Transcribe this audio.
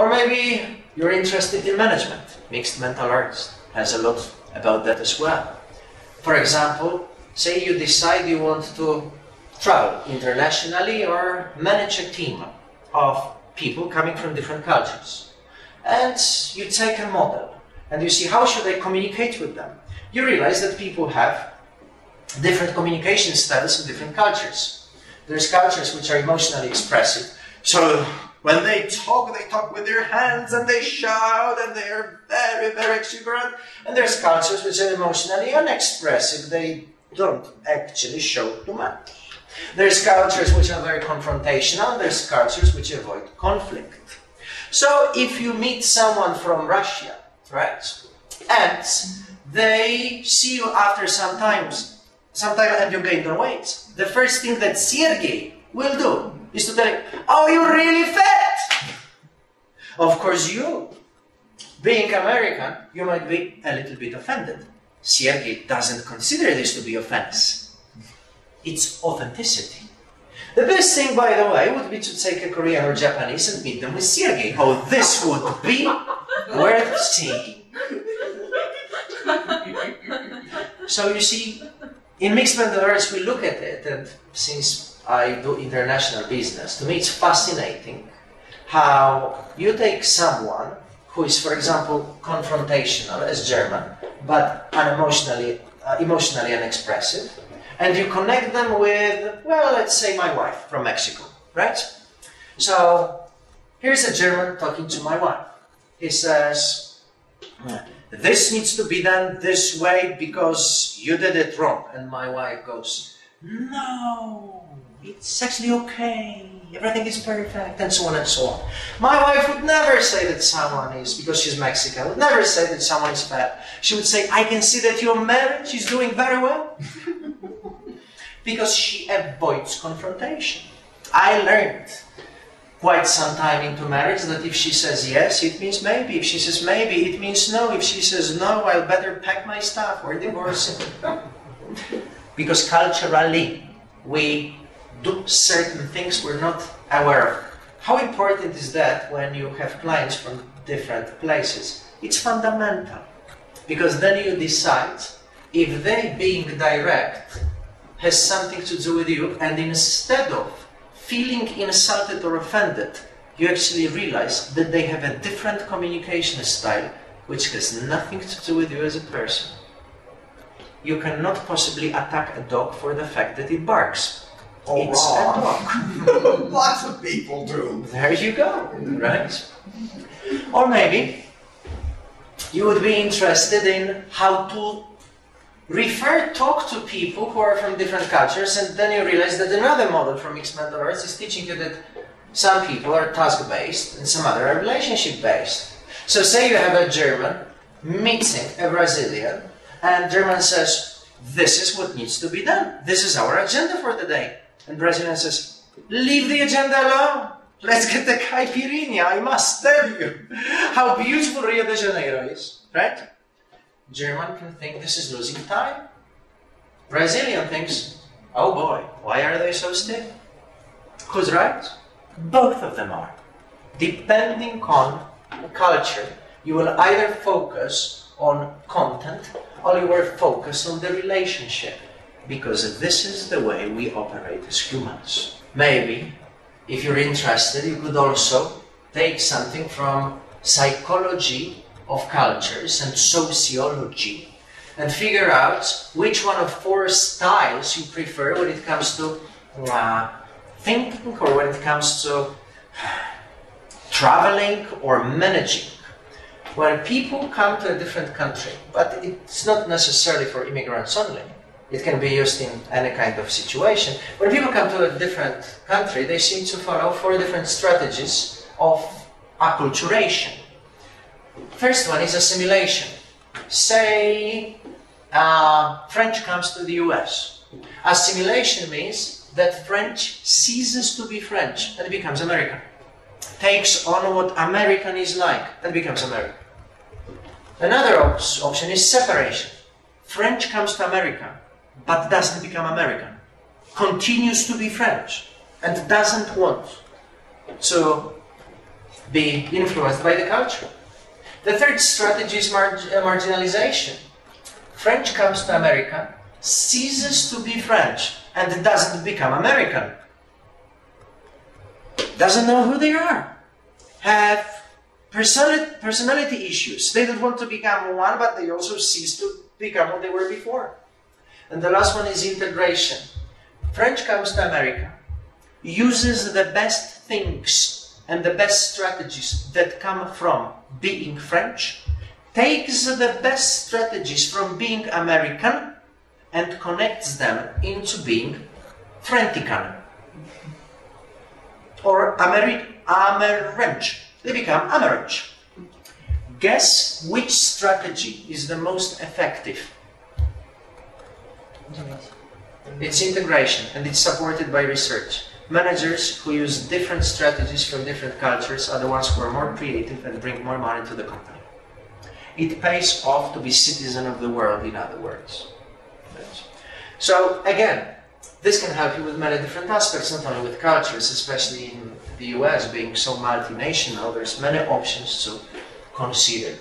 Or maybe you're interested in management. Mixed mental arts has a lot about that as well. For example, say you decide you want to travel internationally or manage a team of people coming from different cultures. And you take a model and you see how should I communicate with them. You realize that people have different communication styles in different cultures. There's cultures which are emotionally expressive. So when they talk with their hands and they shout and they are very, very exuberant. And there's cultures which are emotionally unexpressive. They don't actually show too much. There's cultures which are very confrontational. There's cultures which avoid conflict. So if you meet someone from Russia, right, and they see you after some time and you gain their weight, the first thing that Sergey will do is to tell you, oh, you're really fat! Of course, you, being American, you might be a little bit offended. Sergey doesn't consider this to be offense. It's authenticity. The best thing, by the way, would be to take a Korean or Japanese and meet them with Sergey. Oh, this would be worth seeing. So you see, in mixed mental arts, we look at it, and since I do international business, to me it's fascinating how you take someone who is, for example, confrontational as German, but emotionally unexpressive, and you connect them with, well, let's say my wife from Mexico, right? So here's a German talking to my wife. He says, this needs to be done this way because you did it wrong. And my wife goes, no, it's actually okay. Everything is perfect, and so on and so on. My wife would never say that someone is, because she's Mexican, would never say that someone is fat. She would say, I can see that your marriage is doing very well. Because she avoids confrontation. I learned quite some time into marriage that if she says yes, it means maybe. If she says maybe, it means no. If she says no, I'll better pack my stuff or divorce it. Because culturally, we do certain things we're not aware of. How important is that when you have clients from different places? It's fundamental. Because then you decide if they being direct has something to do with you, and instead of feeling insulted or offended, you actually realize that they have a different communication style which has nothing to do with you as a person. You cannot possibly attack a dog for the fact that it barks. Oh, it's a dog. Lots of people do. There you go, right? Or maybe you would be interested in how to talk to people who are from different cultures, and then you realize that another model from mixed mental arts is teaching you that some people are task-based and some other are relationship-based. So say you have a German meeting a Brazilian, and German says, this is what needs to be done. This is our agenda for the day. And Brazilian says, leave the agenda alone. Let's get the caipirinha. I must tell you how beautiful Rio de Janeiro is, right? German can think this is losing time. Brazilian thinks, oh boy, why are they so stiff? Who's right? Both of them are. Depending on culture, you will either focus on content or you will focus on the relationship, because this is the way we operate as humans. Maybe, if you're interested, you could also take something from psychology of cultures and sociology and figure out which one of 4 styles you prefer when it comes to thinking or when it comes to traveling or managing. When people come to a different country, but it's not necessarily for immigrants only, it can be used in any kind of situation. When people come to a different country, they seem to follow 4 different strategies of acculturation. First one is assimilation. Say French comes to the US. Assimilation means that French ceases to be French and becomes American. Takes on what American is like and becomes American. Another option is separation. French comes to America but doesn't become American. Continues to be French and doesn't want to be influenced by the culture. The third strategy is marginalization. French comes to America, ceases to be French, and doesn't become American. Doesn't know who they are. Have personality issues. They don't want to become one, but they also cease to become what they were before. And the last one is integration. French comes to America, uses the best things and the best strategies that come from being French, takes the best strategies from being American and connects them into being Frentican or Americanch. They become Americanch. Guess which strategy is the most effective? It's integration, and it's supported by research. Managers who use different strategies from different cultures are the ones who are more creative and bring more money to the company. It pays off to be citizen of the world, in other words. So again, this can help you with many different aspects, not only with cultures, especially in the US being so multinational, there's many options to consider.